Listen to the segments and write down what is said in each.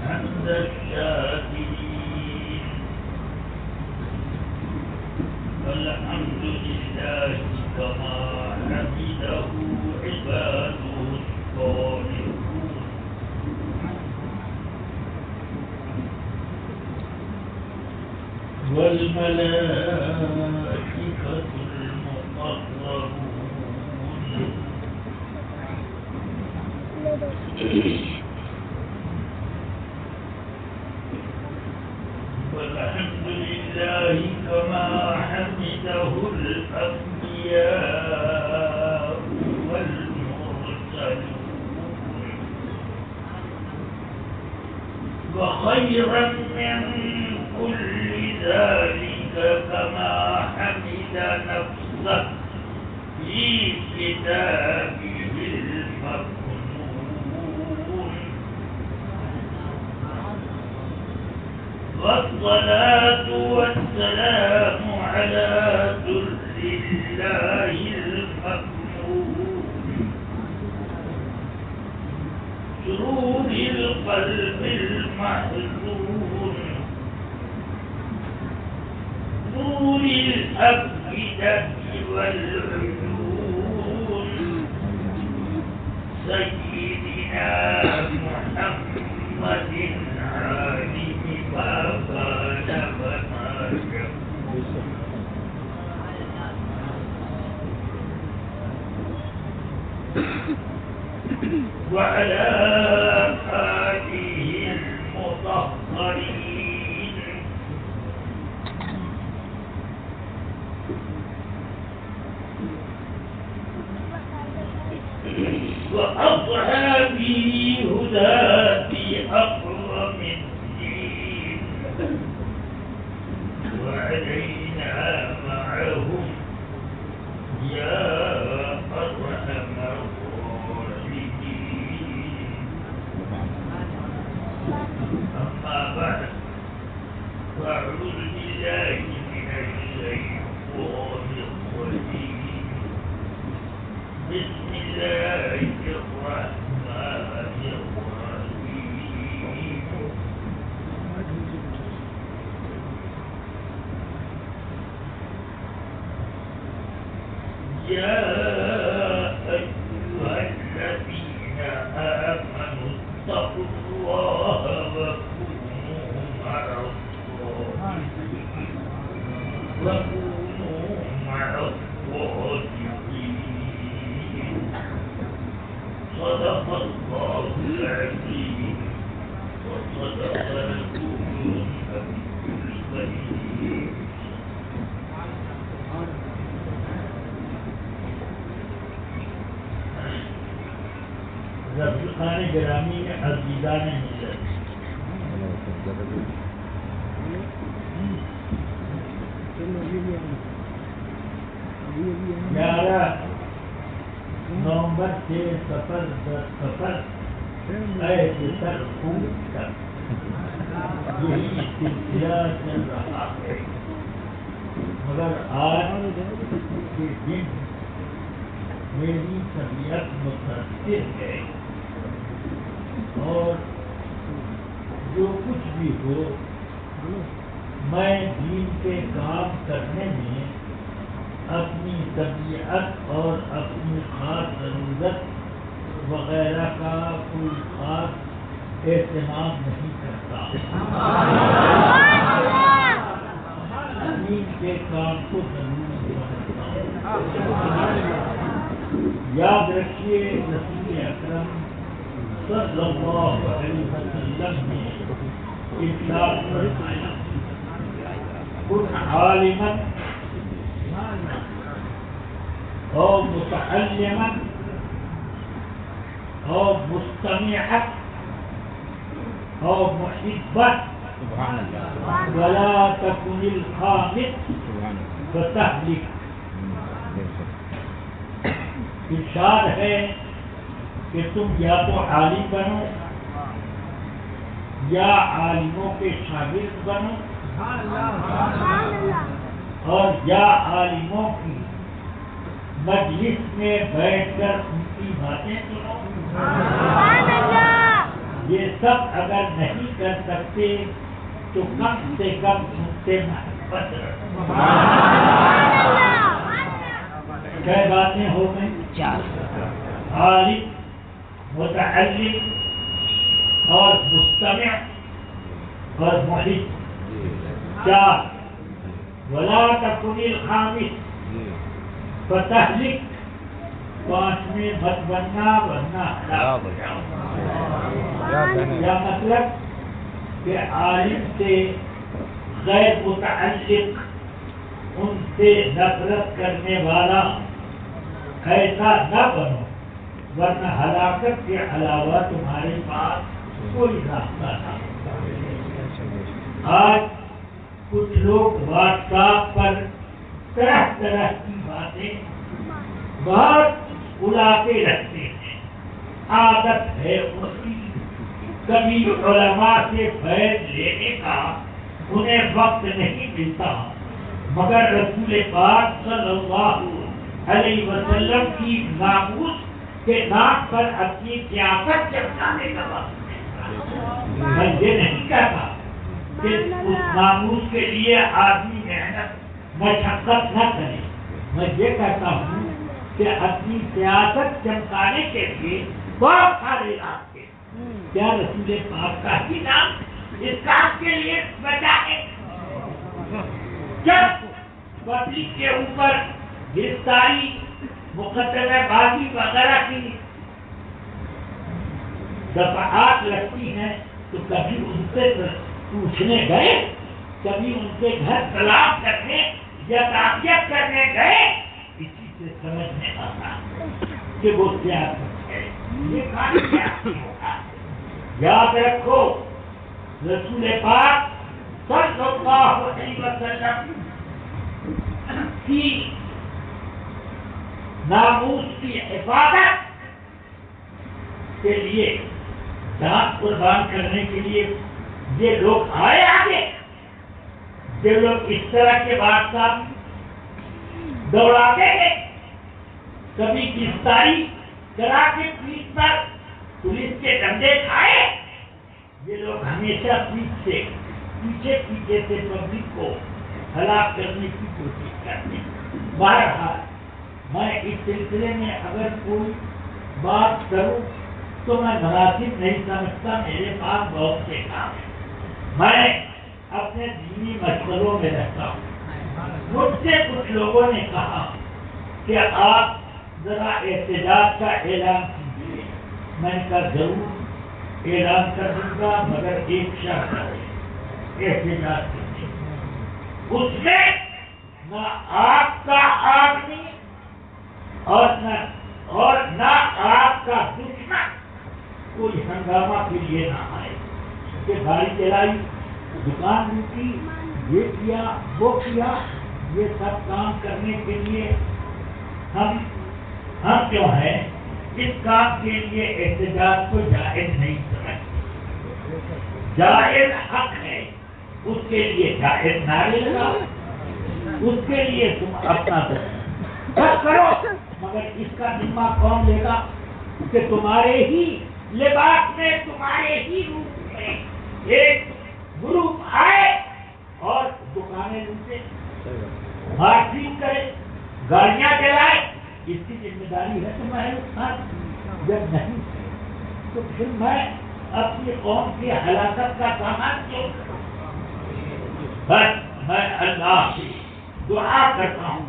حمد الشاكرين والحمد لله كما حمده عباده الصالحون والملائكة المقربون والحمد لله كما حمده الأنبياء والمرسلون وخيرا من كل ذلك كما حمد نفسه في كتابه المكنون والصلاة والسلام على در الله المكنون سرور القلب المحزون نور الأفئدة والعيون سيدنا محمد عالم ما كان وما يكون وعلى آله المطهرين وأصحابه هداة أقوم الدين وعلينا معهم يا أرحم الراحمين أما بعد فأعوذ بالله من الشيطان الرجيم بسم الله الرحمن الرحيم يا أيها الذين آمنوا اتقوا الله وكونوا مع الصادقين صدق الله العظيم وصدق رسوله الكريم رفیقان گرامی عزیزان ملت گیارہ نومبر سے سفر اے سر خون تک یہی سلسلہ چل رہا ہے، مگر آج کے دن میری طبیعت متاثر ہے اور جو کچھ بھی ہو میں دین کے کام کرنے میں اپنی طبیعت اور اپنی خاص ضرورت وغیرہ کا کوئی خاص اہتمام نہیں کرتا، دین کے کام کو ضرور سمجھتا ہوں۔ یاد رکھیے رسول اکرم صلی اللہ علیہ وسلم نے ارشاد فرمایا کن عالما او متعلما او مستمعا او محبا ولا تكن الخامس فتهلك۔ ارشاد ہے کہ تم یا تو عالم بنو یا عالموں کے شاگرد بنو اور یا عالموں کی مجلس میں بیٹھ کر ان کی باتیں سنو. یہ سب اگر نہیں کر سکتے تو کم سے کم ان سے محبت رکھو. کئی باتیں ہو گئی. عالم، متعلم اور مستمع اور محب. 4 ولا تكن الخامس فتهلك. 5 میں مت بننا ورنہ ہلاک ہو جاؤ. کیا مطلب کہ عالم سے غیر متعلق، ان سے نفرت کرنے والا ایسا نہ بنو ورنہ ہلاکت کے علاوہ تمہارے پاس کوئی راستہ نہ. آج کچھ لوگ واٹس ایپ پر طرح طرح کی باتیں بہت اڑاتے رہتے ہیں. عادت ہے ان کی. کبھی علماء سے فیض لینے کا انہیں وقت نہیں ملتا، مگر رسول پاک صلی اللہ علیہ وسلم کی ناموس کے نام پر اپنی سیاست چمکانے کا وقت ملتا. میں یہ نہیں کہتا کہ اس ناموس کے لیے آدمی محنت مشقت نہ کرے. میں یہ کہتا ہوں کہ اپنی سیاست چمکانے کے لیے بہت سارے راستے. کیا رسول پاک کا ہی نام اس کام کے لیے بچا ہے؟ جب پبلک کے اوپر گرفتاری، مقدمہ بازی وغیرہ کی دفعات لگتی ہیں تو کبھی ان سے پوچھنے گئے، کبھی ان کے گھر طلاق کرنے یا تعزیت کرنے گئے؟ اسی سے سمجھ میں آتا کہ وہ سیاست ہے. یہ کام سیاسی ہوگا. یاد رکھو رسول پاک صلی اللہ علیہ وسلم کی ناموس کی حفاظت کے لیے جان قربان کرنے کے لیے یہ لوگ آئے آگے. جو لوگ اس طرح کے واٹسپ دوڑاتے ہیں، کبھی گرفتاری کرا کے پولیس پر پولیس کے ڈنڈے کھائے، یہ لوگ ہمیشہ پیچھے سے پبلک کو ہلاک کرنے کی کوشش کرتے ہیں. بہرحال میں اس سلسلے میں اگر کوئی بات کروں تو میں مناسب نہیں سمجھتا. میرے پاس بہت سے کام ہیں. میں اپنے دینی مشغلوں میں رہتا ہوں. مجھ سے کچھ لوگوں نے کہا کہ آپ ذرا احتجاج کا اعلان کیجیے. میں نے کہا ضرور اعلان کر دوں گا، مگر ایک شرط ہے احتجاج کرنے. اس میں نہ آپ کا آدمی اور نہ آپ کا دشمن کوئی ہنگامہ کے لیے نہ آئے کہ گاڑی چلائی، دکان لوٹی، یہ کیا وہ کیا. یہ سب کام کرنے کے لیے ہم جو ہیں اس کام کے لیے احتجاج کو جائز نہیں سمجھتے. جائز حق ہے، اس کے لیے جائز نعرے لگاؤ، اس کے لیے تم اپنا سب کرو، مگر اس کا ذمہ کون لے گا کہ تمہارے ہی لباس میں، تمہارے ہی روپ میں ایک گروپ آئے اور دکانیں لوٹے، مارکیٹ کرے، گاڑیاں چلائے. اس کی ذمہ داری ہے تو میں جب نہیں تو پھر میں اپنی قوم کی ہلاکت کا سامان کیوں کروں؟ بس میں اللہ سے دعا کرتا ہوں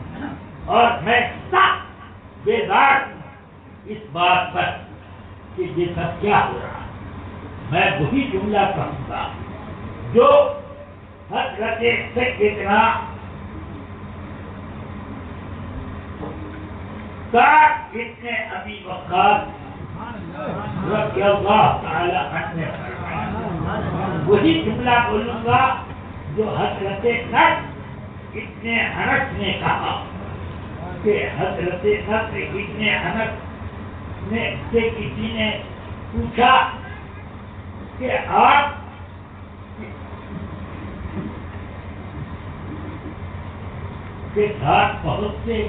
اور میں سخت بیدار ہوں اس بات پر کہ یہ سب کیا ہو رہا. میں وہی جملہ کہوں گا جو حضرت سیدنا سعد ابن ابی وقاص رضی اللہ تعالی عنہ نے فرمایا. وہی جملہ بولوں گا جو حضرت نصر ابن انس نے کہا کہ حضرت نصر ابن انس نے سے کسی نے پوچھا کہ آپ کے ساتھ بہت سے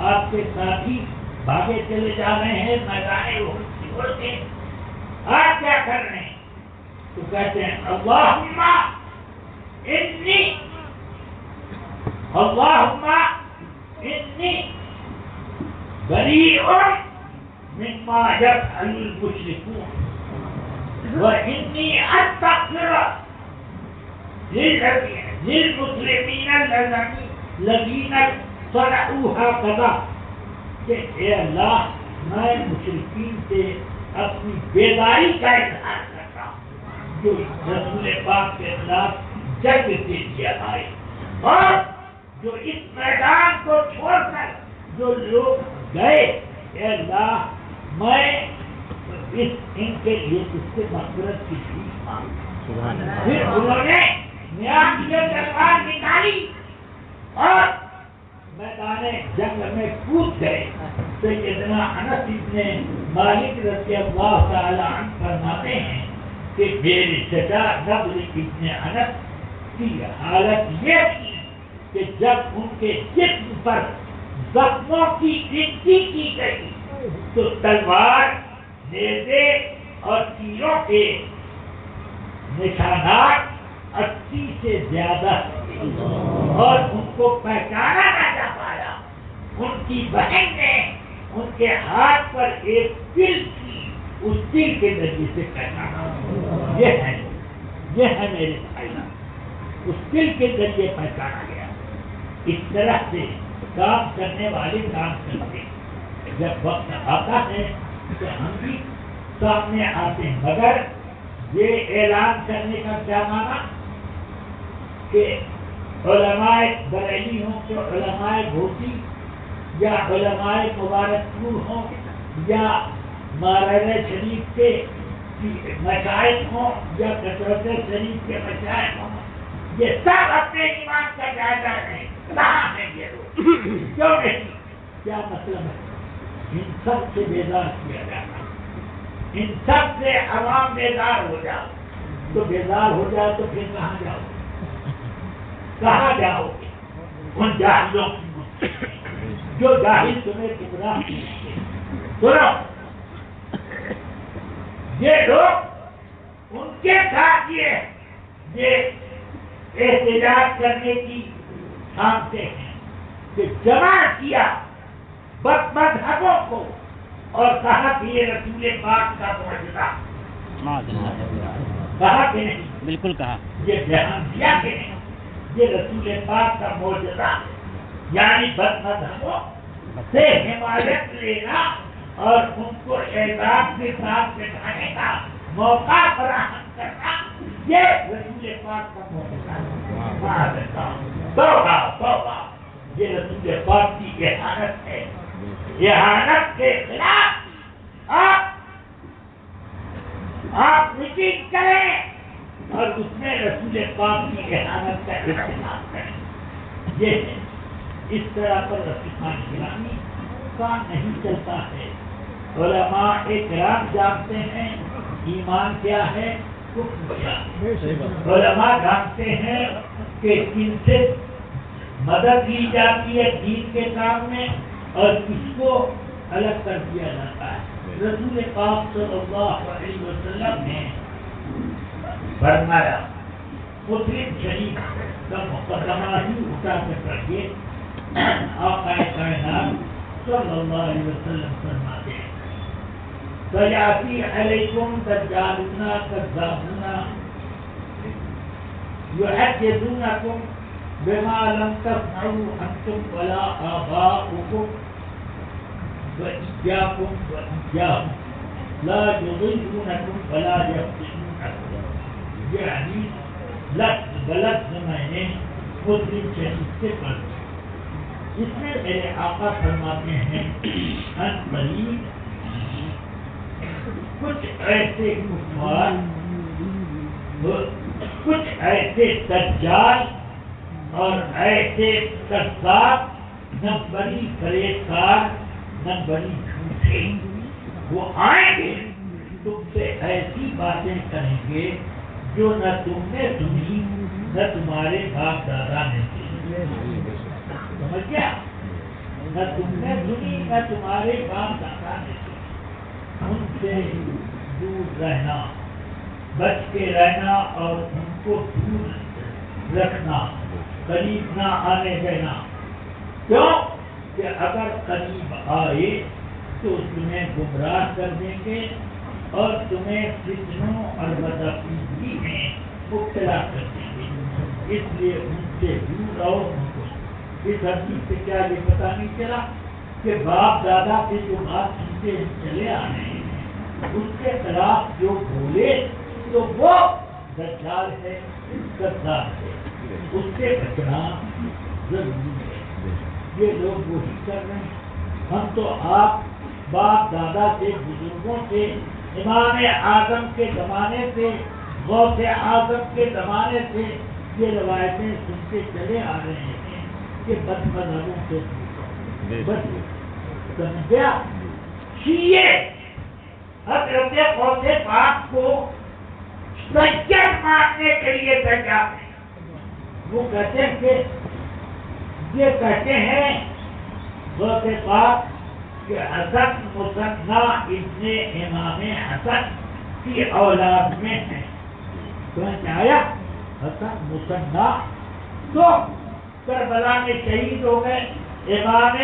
آپ کے ساتھی بھاگے چلے جا رہے ہیں میدان احد چھوڑ کے، آپ کیا کر رہے ہیں؟ تو کہتے ہیں اللہم انی بریء مما یفعل المشرکون وانی استغفر للمسلمین الذین صنعوا هكذا، کہ اے اللہ میں مشرکین سے اپنی بیداری کا اظہار کرتا ہوں جو رسول پاک کے خلاف جنگ کے لیے آئے، اور جو اس میدان کو چھوڑ کر جو لوگ گئے، اے اللہ میں ان کے لیے اس سے مغفرت کی بھیک مانگتا ہوں۔ پھر انہوں نے نیاز کی تلوار نکالی اور میدان جنگ میں کود گئے۔ سیدنا انس ابن مالک رضی اللہ تعالی عنہ فرماتے ہیں کہ میرے چچا نضر ابن انس کی حالت یہ تھی کہ جب ان کے جسم پر زخموں کی گنتی کی گئی تو تلوار، نیزے اور تیروں کے نشانات 80 سے زیادہ تھے اور ان کو پہچانا نہ جا پایا۔ ان کی بہن نے ان کے ہاتھ پر ایک تل تھی، اس تل کے ذریعے سے پہچانا۔ یہ ہے میرے بھائی، اس تل کے ذریعے پہچانا گیا۔ اس طرح سے کام کرنے والے کام کرتے ہیں، جب وقت آتا ہے تو ہم بھی سامنے آتے ہیں، مگر یہ اعلان کرنے کا کیا مانا کہ علماء بریلی ہوں کہ علماء گھوٹی یا علماء مبارک پور ہوں یا مہاراجہ شریف کے مشائخ ہوں یا کٹوتر شریف کے مشائخ ہوں، یہ سب اپنے ایمان کا جائزہ لیں۔ کہاں ہیں یہ لوگ؟ کیوں نہیں؟ کیا مطلب ہے؟ ان سب سے بیدار کیا جاتا، ان سب سے عوام بیدار ہو جاؤ، تو بیدار ہو جاؤ تو پھر کہاں جاؤ؟ کہاں جاؤ گے؟ ان جاہلوں کی جو جاہل تمہیں گمراہ کیے۔ سنو، یہ لوگ ان کے ساتھ یہ احتجاج کرنے کی ٹھانتے ہیں کہ جمع کیا بد مذہبوں کو اور کہا کہ یہ رسول پاک کا معجزہ، کہا کہ نہیں؟ بالکل کہا۔ یہ بیان دیا کہ نہیں یہ رسول پاک کا معجزہ، یعنی بد مذہبوں سے حمایت لینا اور ان کو اعزاز کے ساتھ بٹھانے کا موقع فراہم کرنا، یہ رسول پاک کا معجزہ ہے۔ توبہ توبہ، یہ رسول پاک کی احانت ہے۔ احانت کے خلاف آپ میٹنگ کریں اور اس میں رسول پاک کی احانت کا احتجاج کریں۔ یہ ہے، اس طرح پر رفیقان گرامی کام نہیں چلتا ہے۔ علماء اکرام جانتے ہیں ایمان کیا ہے، کفر کیا ہے۔ علماء جانتے ہیں کہ کن سے مدد لی جاتی ہے دین کے کام میں اور کس کو الگ کر دیا جاتا ہے۔ رسول پاک صلی اللہ علیہ وسلم نے فرمایا، مسلم شریف کا مقدمہ ہی اٹھا کر پڑھیے، آقا کائنات صلی اللہ علیہ وسلم فرماتے ہیں، سیاتی علیکم دجالون کذابون یحدثونکم بما لم تسمعوا انتم ولا آباؤکم وإياكم وإياهم لا يضلونكم ولا يفتنونكم۔ یہ حدیث لفظ غلط میں نے مسلم شریف سے پڑھی۔ اس میں میرے آقا فرماتے ہیں ان قریب کچھ ایسے کفار، کچھ ایسے دجال اور ایسے کذاب، نہ بڑی فریب نہ بڑی جھوٹے، وہ آئیں گے تم سے ایسی باتیں کریں گے جو نہ تم نے سنی نہ تمہارے باپ دادا نے سنی۔ سمجھ گیا؟ نہ تم نے سنی نہ تمہارے باپ دادا نے سنی. ان سے دور رہنا، بچ کے رہنا اور ان کو دور رکھنا، قریب نہ آنے دینا. کیوں کہ اگر قریب آئے تو تمہیں گمراہ کر دیں گے اور تمہیں فتنوں اور بدعقیدگی میں مبتلا کر دیں گے. اس لیے ان سے دور رہو. ان کو اس حدیث سے کیا یہ پتا نہیں چلا کہ باپ دادا سے جو بات سنتے چلے آ رہے ہیں اس کے خلاف جو بولے تو وہ دجال ہے، غدار ہے، اس سے بچنا ضروری ہے. یہ لوگ وہی کر رہے ہیں. ہم تو آپ باپ دادا سے، بزرگوں سے، امام اعظم کے زمانے سے، غوث اعظم کے زمانے سے یہ روایتیں سنتے چلے آ رہے ہیں کہ بد مذہبوں سے بس سمجھا. شیعہ حضرت غوث پاک کو سید ماننے کے لیے تیار ہیں. وہ کہتے ہیں کہ یہ کہتے ہیں غوث پاک کہ حسن مثنیٰ ابن امام حسن کی اولاد میں ہے. سمجھ آیا؟ حسن مثنیٰ تو کربلا میں شہید ہو گئے. امام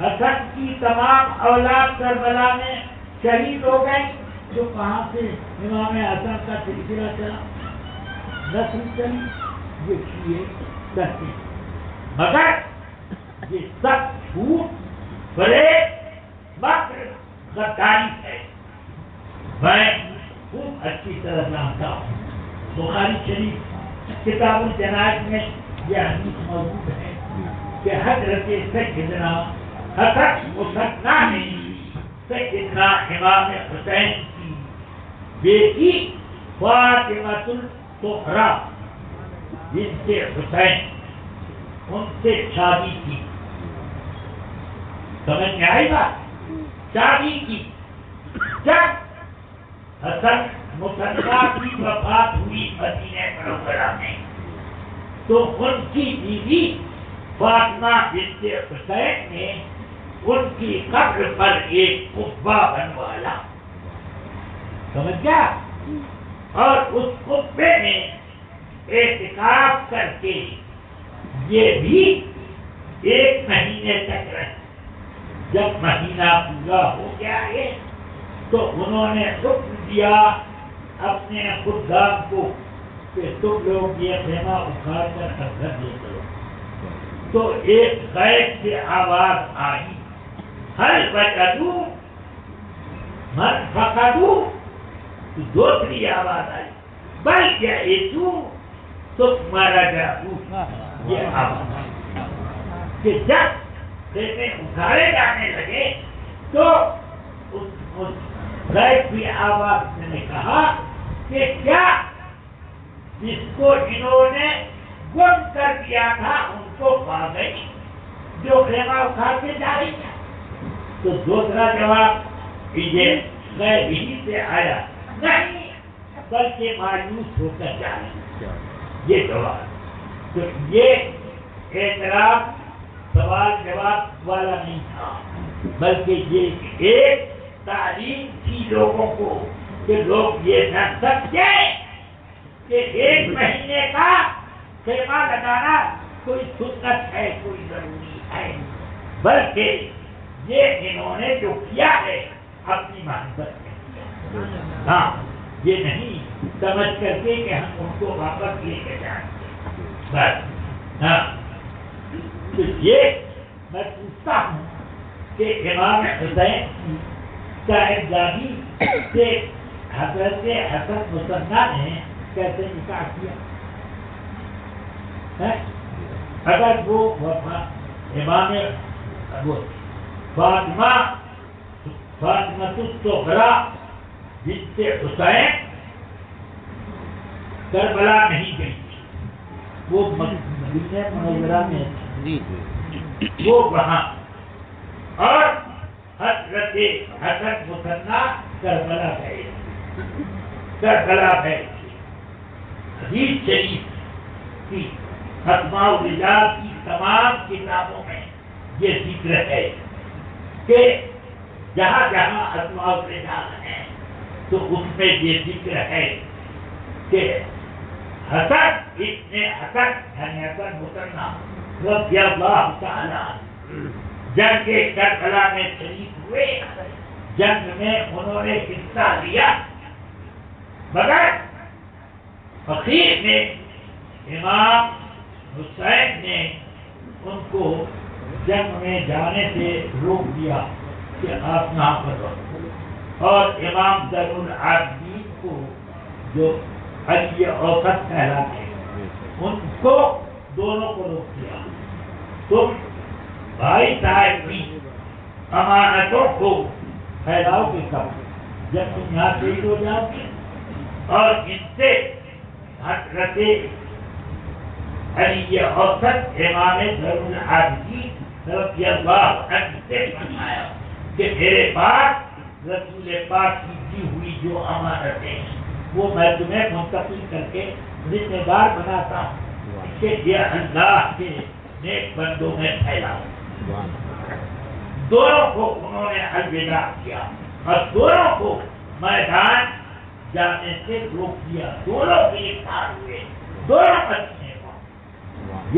حسن کی تمام اولاد کربلا میں شہید ہو گئے. جو کہاں سے امام حسن کا سلسلہ چلا، نسل چلی، یہ شیعہ کہتے ہیں. مگر یہ سب جھوٹ، بڑے مکر، غداری ہے. میں خوب اچھی طرح جانتا ہوں. بخاری شریف کتاب الجنائز میں یہ حدیث موجود ہے کہ حضرت سیدنا حسن مثنیٰ نے سیدنا امام حسین کی بیٹی فاطمہ الزہرا بنت حسین ان سے شادی کی. سمجھ میں آئی بات؟ شادی کی. جب حسن مثنیٰ کی وفات ہوئی مدینہ منورہ میں تو ان کی بیوی فاطمہ بنت حسین نے ان کی قبر پر ایک قبہ بنوایا. سمجھ گیا؟ اور اس قبے میں اعتکاف کر کے یہ بھی 1 مہینے تک رہے. جب مہینہ پورا ہو گیا ہے تو انہوں نے حکم دیا اپنے خدام کو کہ تم لوگ یہ خیمہ اکھاڑ کر گھر لے چلو. تو ایک غیب سے آواز آئی، ہل وجدوا من فقدوا. دوسری آواز آئی، بل جئتوا ثم رجعوا. یہ آواز آئی کہ جب خیمے اکھاڑے جانے لگے تو اس غیب کی آواز نے کہا کہ کیا جس کو انہوں نے گم کر دیا تھا ان کو پا گئی جو خیمہ اکھاڑ کے جا رہی تھا. تو دوسرا جواب یہ غیب ہی سے آیا، نہیں بلکہ مایوس ہو کر جا رہی. یہ جواب. تو یہ اعتراف سوال جواب والا نہیں تھا بلکہ یہ ایک تعلیم تھی لوگوں کو کہ لوگ یہ نہ سمجھیں کہ 1 مہینے کا خیمہ لگانا کوئی سنت ہے، کوئی ضروری ہے، بلکہ یہ انہوں نے جو کیا ہے اپنی محبت میں کیا. ہاں، یہ نہیں سمجھ کر کے کہ ہم ان کو واپس لے کے جائیں گے بس. ہاں، تو یہ میں پوچھتا ہوں کہ امام حسین کی صاحبزادی سے حضرت حسن مثنیٰ نے کیسے نکاح کیا؟ اگر وہ امام فاطمہ الزہرا بنت حسین کربلا نہیں گئی تھی، وہ مدینہ منورہ میں تھی، وہ وہاں، اور حضرت حسن مثنیٰ کربلا گئے. حدیث شریف کی اسماء الرجال کی تمام کتابوں میں یہ ذکر ہے کہ جہاں جہاں اسماء الرجال ہیں تو اس میں یہ ذکر ہے کہ حسن ابن حسن یعنی حسن مسنہ رضی اللہ تعالی جنگ کربلا میں شریک ہوئے، جنگ میں انہوں نے حصہ لیا، مگر فقیر نے امام حسین نے ان کو جنگ میں جانے سے روک دیا کہ آپ یہاں پر رہو، اور امام زین العابدین کو جو علی اوسط کہلاتے ہیں ان کو دونوں کو روک دیا، تم بھائی صاحب کی امانتوں کو پھیلاؤ گے کب جب تم یہاں شہید ہو جاؤ گے، اور ان سے حضرت علی اوسط امام زین العابدین رضی اللہ عنہ سے فرمایا کہ میرے پاس رسول پاک کی دی ہوئی جو امانتیں ہیں وہ میں تمہیں منتقل کر کے ذمہ دار بناتا ہوں کہ یہ اللہ کے نیک بندوں میں پھیلاؤ۔ دونوں کو انہوں نے الوداع کیا اور دونوں کو میدان جانے سے روک دیا، دونوں گرفتار ہوئے، دونوں بچنے کو۔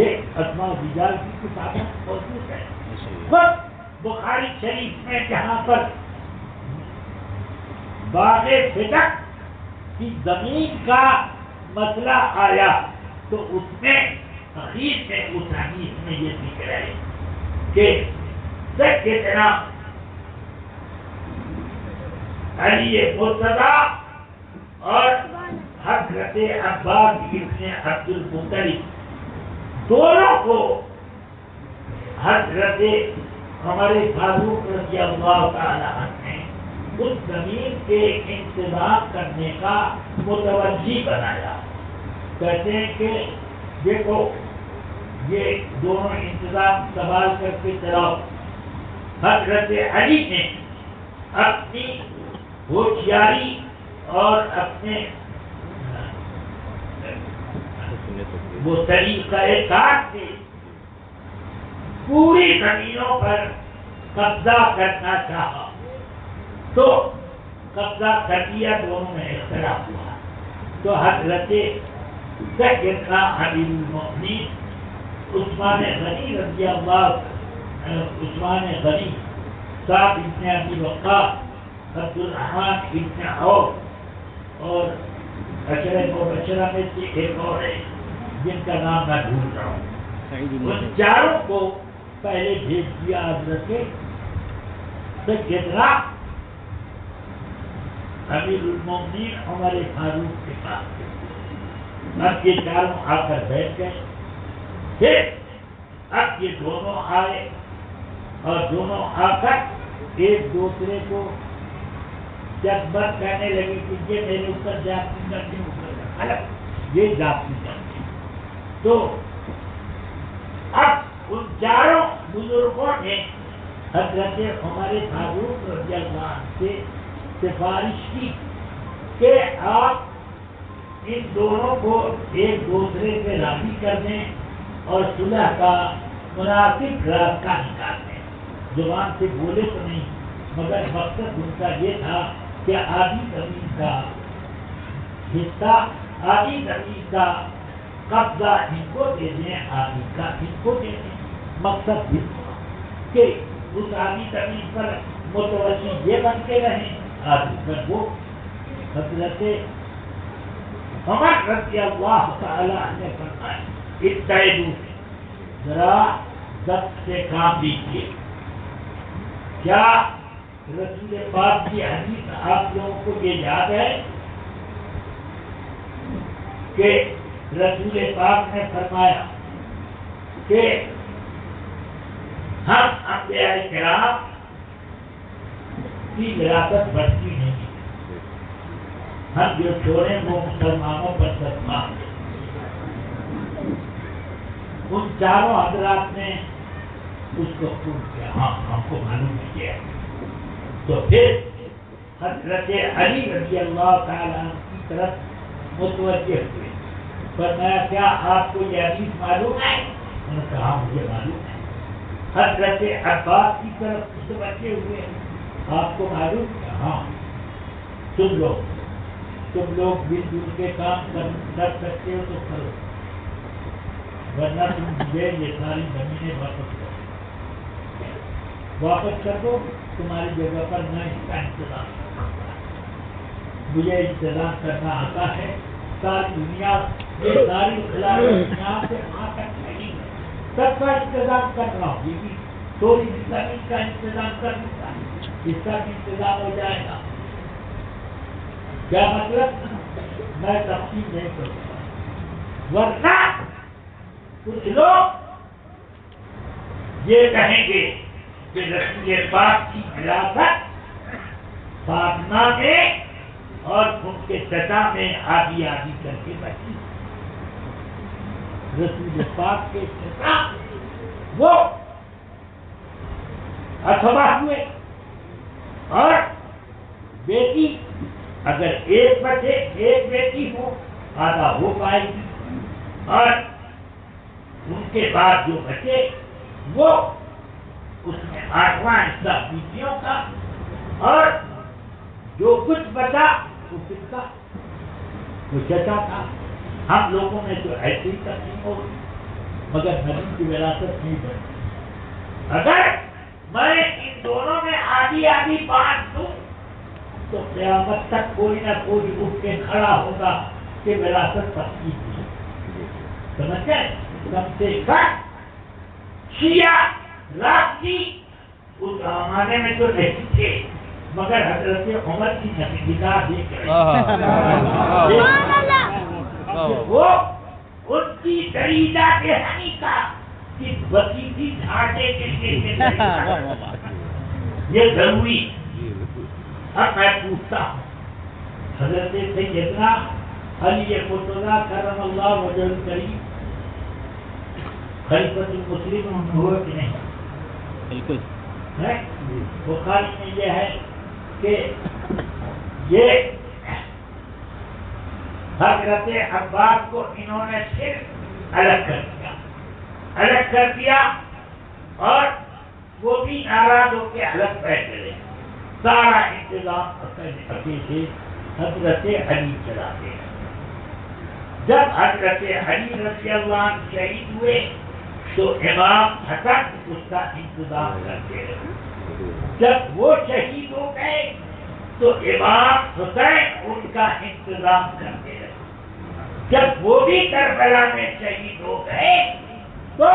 یہ اسماء الرجال کی کتابیں موجود ہے، خود بخاری شریف میں جہاں پر باغ فتح کی زمین کا مسئلہ آیا تو اس میں حدیث میں اس حدیث میں یہ ذکر ہے کہ سیدنا علی مرتضیٰ اور حضرت عباس ابن عبد المطلب دونوں کو حضرت عمر فاروق رضی اللہ تعالی عنہ نے اس زمین کے انتظام کرنے کا متوجہ بنایا، کہتے ہیں کہ دیکھو یہ دونوں انتظام سنبھال کر کے چلاؤ۔ حضرت علی نے اپنی ہوشیاری اور اپنے وہ طریقہ کار سے پوری زمینوں پر قبضہ کرنا چاہا تو قبضہ کر دیا، دونوں میں اختلاف ہوا تو حضرت سیدنا امیر المؤمنین عثمان غنی رضی اللہ عثمان غنی سعد ابن ابی وقاص عبد الرحمن ابن عوف اور عشرہ مبشرہ میں سے ایک اور ہے جن کا نام میں بھول رہا ہوں، ان چاروں کو پہلے بھیج دیا حضرت سیدنا امیر المؤمنین عمر فاروق کے پاس۔ اب یہ چاروں آ کر بیٹھ گئے، پھر اب یہ دونوں آئے اور دونوں آ کر ایک دوسرے کو جب بات کہنے لگے کہ یہ میرے اوپر جاتی کرتی اوپر الگ یہ جاتی کرتی، تو اب ان چاروں بزرگوں نے حضرت عمر فاروق رضی اللہ عنہ سے سفارش کی کہ آپ ان دونوں کو ایک دوسرے سے راضی کر دیں اور صلح کا مناسب راستہ نکال دیں۔ زبان سے بولے تو نہیں، مگر مقصد ان کا یہ تھا کہ آدھی زمین کا حصہ، آدھی زمین کا قبضہ ان کو دے دیں، آدھی کا ان کو دے دیں۔ مقصد یہ تھا کہ اس آدھی زمین پر متوجہ یہ بن کے رہیں، آدھی پر وہ۔ حضرت عمر رضی اللہ تعالی نے فرمایا اتعدوا، ذرا ضبط سے کام لیجیے۔ کیا رسول پاک کی حدیث آپ لوگوں کو یہ یاد ہے کہ رسول پاک نے فرمایا کہ ہم انبیاء کرام کی وراثت بڑھتی نہیں، ہم جو چھوڑیں وہ مسلمانوں پر صدقہ۔ ان چاروں حضرات نے اس کو قبول کیا، ہاں ہم کو معلوم کیا۔ تو پھر حضرت علی رضی اللہ تعالیٰ عنہ کی طرف متوجہ ہوئے، فرمایا کیا آپ کو یہ حدیث معلوم ہے؟ انہوں نے کہا مجھے معلوم ہے۔ حضرت عباس کی طرف سے بچے ہوئے ہیں. آپ کو معلوم ہے؟ ہاں تم لوگ مل جل کے کام کر سکتے ہو تو کرو، ورنہ تم مجھے یہ ساری زمینیں واپس کر دو. تمہاری جگہ پر میں اس کا انتظام کرتا ہوں. مجھے انتظام کرنا آتا ہے. ساری دنیا یہ ساری خلا دنیا سے وہاں تک نہیں ہے، سب کا انتظام کر رہا ہوں. یہ بھی تھوڑی زمین کا انتظام کر دیتا ہے، اس کا بھی انتظام ہو جائے گا. کیا مطلب؟ میں تقسیم نہیں کرتا، ورنہ کچھ لوگ یہ کہیں گے کہ رسول پاک کی خلافت فاطمہ میں اور ان کے چچا میں آدھی آدھی کر کے بچی. رسول پاک کے چچا وہ اتبا ہوئے اور بیٹی اگر ایک بچے ایک بیٹی ہو آدھا ہو پائے گی، اور ان کے بعد جو بچے وہ اس میں 8واں حصہ بیٹیوں کا، اور جو کچھ بچا وہ کس کا؟ وہ چچا تھا. ہم لوگوں نے تو ایسی ہی تقسیم ہو، مگر نبی کی وراثت نہیں بنی. اگر میں ان دونوں میں آدھی آدھی بانٹ دوں تو قیامت تک کوئی نہ کوئی اٹھ کے کھڑا ہوگا کہ وراثت تقسیم کی. سمجھ گئے؟ کم سے کم شیعہ رافضی اس زمانے میں تو نہیں تھے، مگر حضرت عمر کی نگاہ دیکھ رہے وہ ان کی دریدہ دہانی کا وسیعی جھاڑے کے لیے یہ ضروری. اب میں پوچھتا ہوں، حضرت سیدنا علی مرتضیٰ کرم اللہ وجہ الکریم خلیفۃ المسلمین ہوئے کہ نہیں؟ بالکل. بخاری میں یہ ہے کہ یہ حضرت عباس کو انہوں نے صرف الگ کر دیا اور وہ بھی ناراض ہو کے الگ بیٹھ گئے. سارا انتظام اپنے سے حضرت علی چلاتے ہیں. جب حضرت علی رضی اللہ عنہ شہید ہوئے تو امام حسن اس کا انتظام کرتے رہے. جب وہ شہید ہو گئے تو امام حسین ان کا انتظام کرتے رہے. جب وہ بھی کربلا میں شہید ہو گئے تو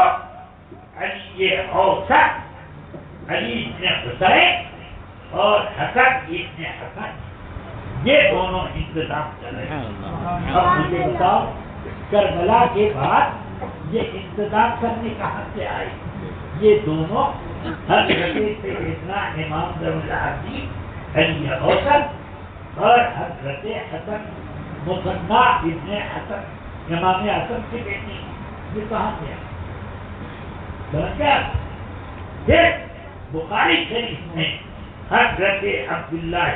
علی اوسط علی ابن حسین اور حسن ابن حسن یہ دونوں انتظام کر رہے ہیں. اب مجھے بتاؤ کربلا کے بعد یہ انتظام کرنے کہاں سے آئے؟ یہ دونوں حضرت سیدنا امام ذو العابدین علی اوسط اور حضرت حسن مثنی ابن حسن امام حسن کی بیٹی، یہ کہاں سے آئے؟ پھر بخاری شریف میں حضرت عبداللہ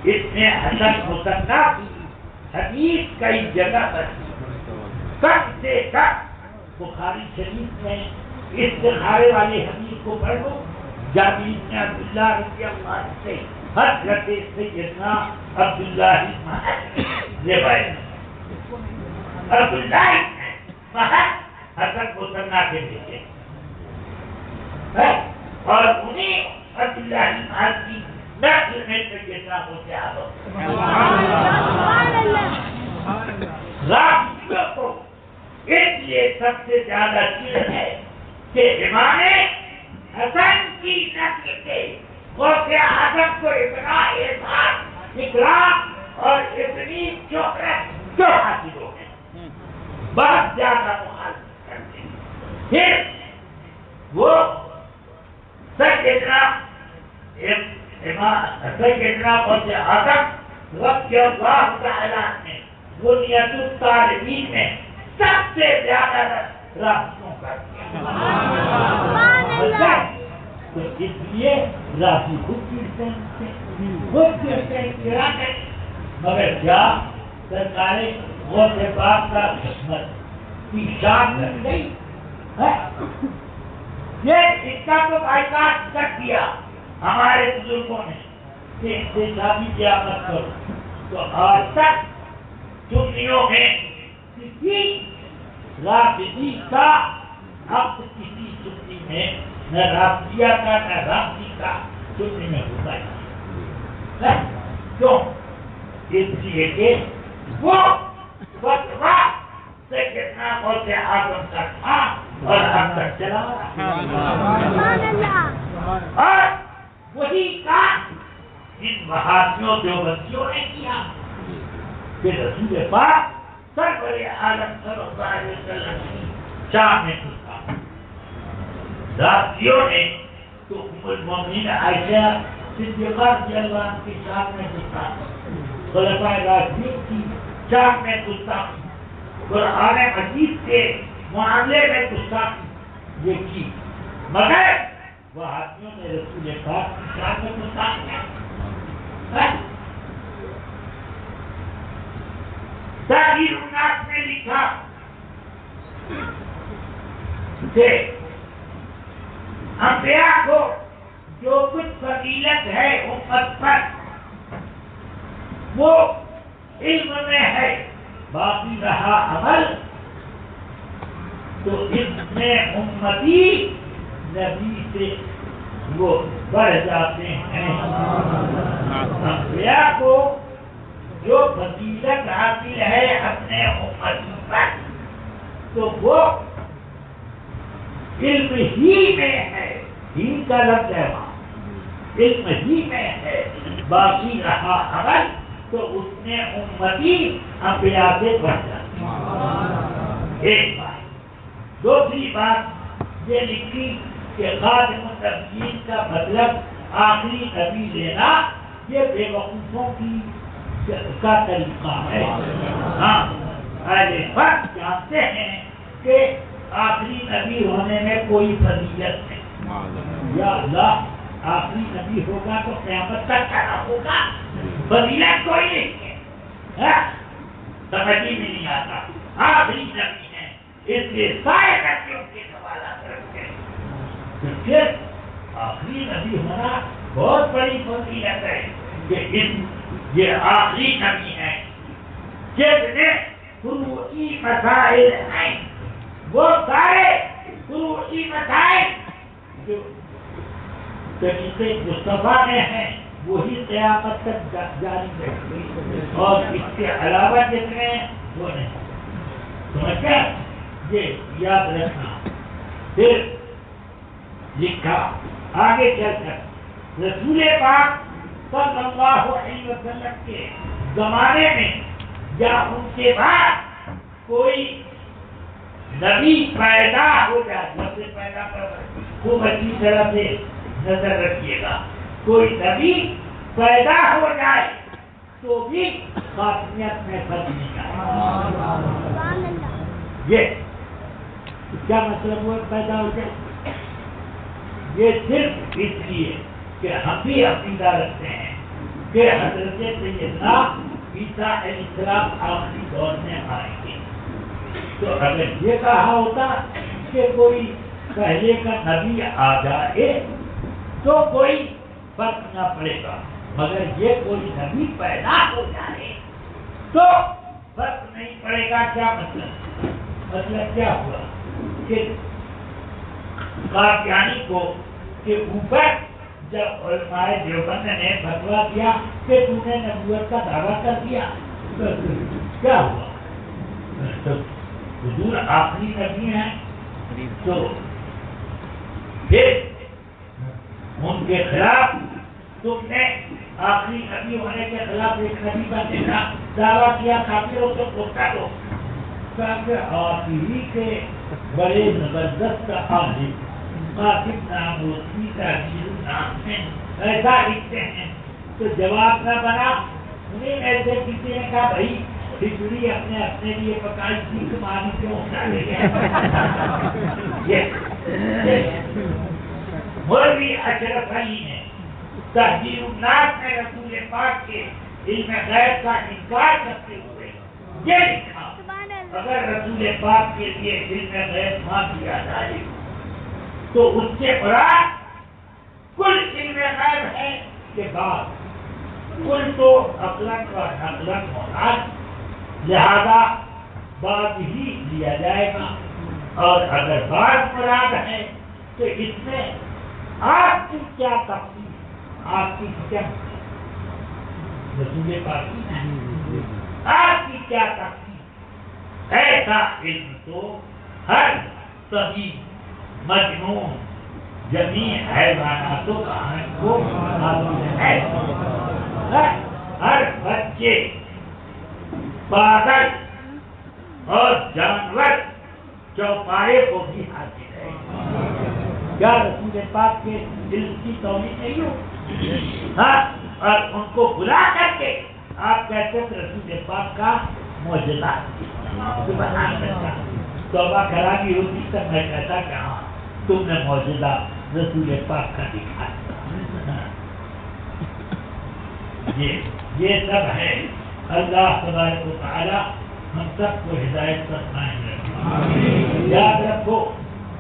ابن حسن مثنی حدیث کئی جگہ پر کم سے کم بخاری شریف میں استخارے والی حدیث کو پڑھ لو. جابر بن عبداللہ رضی اللہ عنہ سے حضرت سیدنا عبداللہ روایت عبداللہ حسن مثنی کے بیٹے اور انہیں عبداللہ کی نسل میں سیدنا ہوتے آلو رافضیوں کو اس لیے سب سے زیادہ چیز ہے کہ امام حسن کی نسل سے غوث اعظم کو اتنا اعزاز اکرام اور اتنی شہرت کیوں حاصل ہو گئی؟ بہت زیادہ مخالفت کرتے ہیں. پھر وہ سیدنا غوث اعظم رضی اللہ تعالیٰ نے بنیاد الطالبین میں سب سے زیادہ رافضیوں کا کیا. تو اس لیے رافضی خود پیڑتے ہیں مگر کیا سرکار غوث پاک کا خدمت کی شان بن گئی یہ اس کا تو بائیکاٹ کر دیا ہمارے بزرگوں نے کہ ان سے شادی کیا مت کرو. تو آج تک سنیوں میں کسی رافضی کا حق کسی سنی میں نہ رافضیہ کا نہ رافضی کا سنی میں ہوتا ہے. کیوں؟ اس لیے کہ وہ فتویٰ سیدنا غوث اعظم کا تھا اور اب تک چلا رہا. اور وہی کام ان وہابیوں دیوبندیوں نے کیا کہ رسول پاک سرور عالم صلی اللہ علیہ وسلم کی شام میں گھسا. رافضیوں نے تو ام المومنین عائشہ صدیقہ رضی اللہ عنہ کی شام میں گھسا, خلفائے راشدین کی شام میں گھسا, قرآن مجید کے معاملے میں گستاخی یہ کی, مگر وہابیوں نے رسول پاک کی شان میں گستاخی کیا. تغییر الناس نے لکھا کہ انبیاء کو جو کچھ فضیلت ہے امت پر وہ علم میں ہے, باقی رہا عمل تو اس میں امتی نبی سے وہ بڑھ جاتے ہیں. انبیاء کو جو فضیلت حاصل ہے اپنے امتی پر تو وہ علم ہی میں ہے, ہی کا لفظ ہے وہاں, علم ہی میں ہے, باقی رہا عمل تو اس میں امتی انبیاء سے بڑھ جاتی ہے. ایک بات. دوسری بات یہ لکھی کہ خاتم النبیین کا مطلب آخری نبی لینا یہ بے وقوفوں کی کا طریقہ ہے. ہاں اہل حق جانتے ہیں کہ آخری نبی ہونے میں کوئی فضیلت نہیں. یا اللہ آخری نبی ہوگا تو قیامت تک کھڑا ہوگا, فضیلت کوئی نہیں ہے, سمجھ میں نہیں آتا. آخری نبی ہے اس لیے سارے نبیوں کے حوالہ کرتے ہیں. پھر آخری نبی ہونا بہت بڑی فضیلت ہے کہ یہ آخری نبی ہے جتنے فروعی مسائل ہیں وہ سارے فروعی مسائل جو طریقے مصطفیٰ میں ہیں وہی قیامت تک جاری رہے گی, اور اس کے علاوہ جتنے وہ نہیں. سمجھا؟ یہ یاد رکھنا. پھر لکھا آگے چل کر رسول پاک صلی اللہ علیہ وسلم کے زمانے میں یا ان کے بعد کوئی نبی پیدا ہو جائے, سب سے پیدا خوب اچھی طرح سے نظر رکھیے گا, کوئی نبی پیدا ہو جائے تو بھی خاتمیت میں فرق نہیں آئے. یہ کیا مطلب وہ پیدا ہو جائے؟ یہ صرف اس لیے کہ ہم بھی عقیدہ رکھتے ہیں کہ حضرت سیدنا عیسیٰ علیہ السلام آخری دور میں آئیں گے. تو اگر یہ کہا ہوتا کہ کوئی پہلے کا نبی آ جائے تو کوئی فرق نہ پڑے گا, مگر یہ کوئی نبی پیدا ہو جائے تو فرق نہیں پڑے گا. کیا مطلب؟ مطلب کیا ہوا کہ قادیانی کو کے اوپر جب علماء دیوبند نے فتویٰ دیا کہ تم نے نبوت کا دعویٰ کر دیا تو کیا ہوا؟ حضور آخری نبی ہیں تو پھر ان کے خلاف تم نے آخری نبی ہونے کے خلاف ایک نبی بننے کا دعویٰ کیا, کافروں کو پوچھا دو آخری کے بڑے زبردست عالم قاسم نام روشنی کا نام ہے ایسا لکھتے ہیں. تو جواب نہ بنا, انہیں ایسے کسی نے کہا بھائی کھچڑی اپنے لیے پکائی تھی تمہاری کیوں اٹھا لے گئے. مولوی اشرف علی نے تحذیر الناس میں رسول پاک کے علم غیب کا انکار کرتے ہوئے یہ لکھا اگر رسول پاک کے لیے علم غیب نہ دیا جائے تو اس سے مراد کل علم غیب ہے کہ بعد کل تو اطلق و نقلق مراد، لہذا بعد ہی لیا جائے گا، اور اگر بعد مراد ہے تو اس میں آپ کی کیا تفصیل، آپ کی کیا رسول پاک کی آپ کی کیا تفصیل؟ ایسا علم تو ہر سبھی مجنون جمیع حیواناتوں کا کو حاصل ہے، ہر بچے، پاگل اور جانور چوپائے کو بھی حاصل ہے۔ کیا رسول پاک کے علم کی توہین نہیں ہو؟ ہاں، اور ان کو بلا کر کے آپ کہتے ہیں رسول پاک کا معجزہ توبہ کرانی ہوتی تب میں کہتا کہ ہاں تم نے معجزہ رسول پاک کا دکھایا۔ یہ سب ہے۔ اللہ تبارک و تعالی ہم سب کو ہدایت پر قائم رکھے۔ یاد رکھو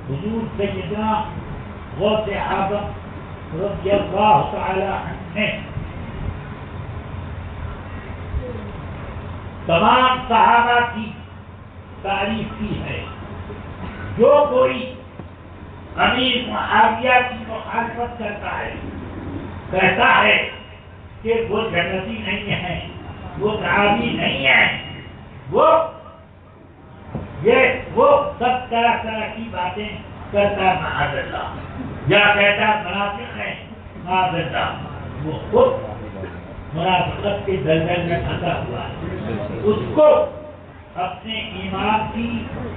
حضور سیدنا غوث اعظم رضی اللہ تعالی عنہ نے تمام صحابہ کی تعریف کی ہے۔ جو کوئی امیر معاویہ کی مخالفت کرتا ہے، کہتا ہے کہ وہ جنتی نہیں ہے، وہ صحابی نہیں ہے، وہ سب طرح کی باتیں کرتا ہے معاذ اللہ، یا کہتا ہے منافق ہے معاذ اللہ، وہ خود منافقت کے دلدل میں پھنسا ہوا ہے۔ اس کو اپنے ایمان کی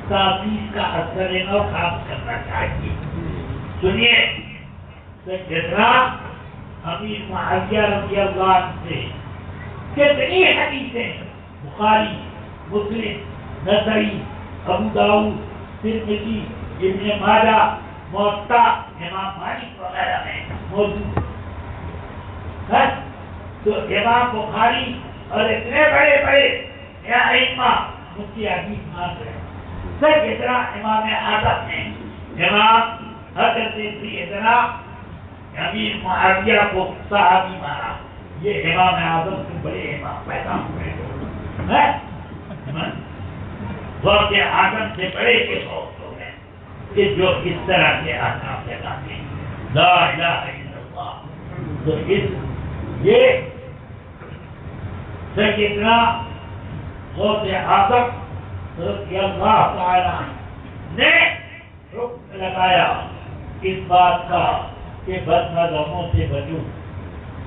تحقیق کا اثر نو خاص کرنا چاہیے۔ سنیے جتنا امیر معاویہ رضی اللہ عنہ سے کتنی حدیثیں بخاری، مسلم، نسائی، ابو داؤد، ترمذی، ابن ماجہ، موطا، امام مالک وغیرہ میں موجود ہے۔ تو امام بخاری اور اتنے بڑے بڑے ائمہ مفتی حدیث مان رہے ہیں، سر اتنا امام اعظم نے امام حضرت سیدنا امیر معاویہ کو صحابی مانا، یہ امام اعظم سے بڑے امام پیدا ہوئے ہیں، غوث اعظم سے بڑے کے بہت لوگ ہیں کہ جو اس طرح کے احکام لگاتے ہیں، لا الہ الا اللہ۔ تو یہ سیدنا غوث اعظم رضی اللہ تعالی عنہ نے حکم لگایا اس بات کا کہ بد مذہبوں سے بچو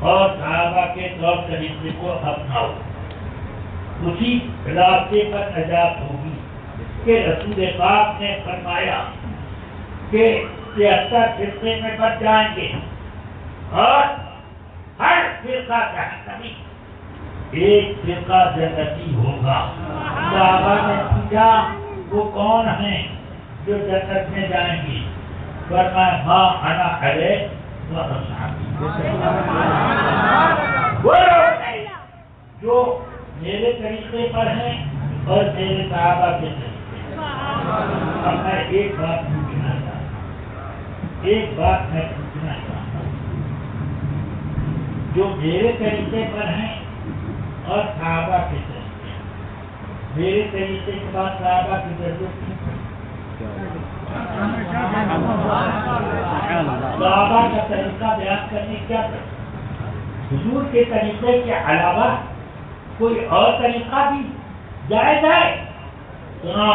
اور صحابہ کے طور طریقے کو اپناؤ، اسی راستے پر نجات ہوگی۔ کہ رسول پاک نے فرمایا کہ 73 فرقے میں بچ جائیں گے اور ہر فرقہ جہنمی، ایک فرقہ جنتی ہوگا۔ صحابہ نے پوچھا وہ کون ہیں جو جنت میں جائیں گے؟ فرمایا ما انا علیہ و اصحابی، وہ لوگ ہیں جو میرے طریقے پر ہیں اور میرے صحابہ کے طریقے۔ اب میں ایک بات پوچھنا چاہتا ہوں، جو میرے طریقے پر ہیں اور صحابہ کے طریقے، میرے طریقے کے بعد صحابہ کی ضرورت نہیں، صحابہ کا طریقہ بیان کرنے کیا کرتا؟ حضور کے طریقے کے علاوہ کوئی اور طریقہ بھی جائز ہے؟ سنو،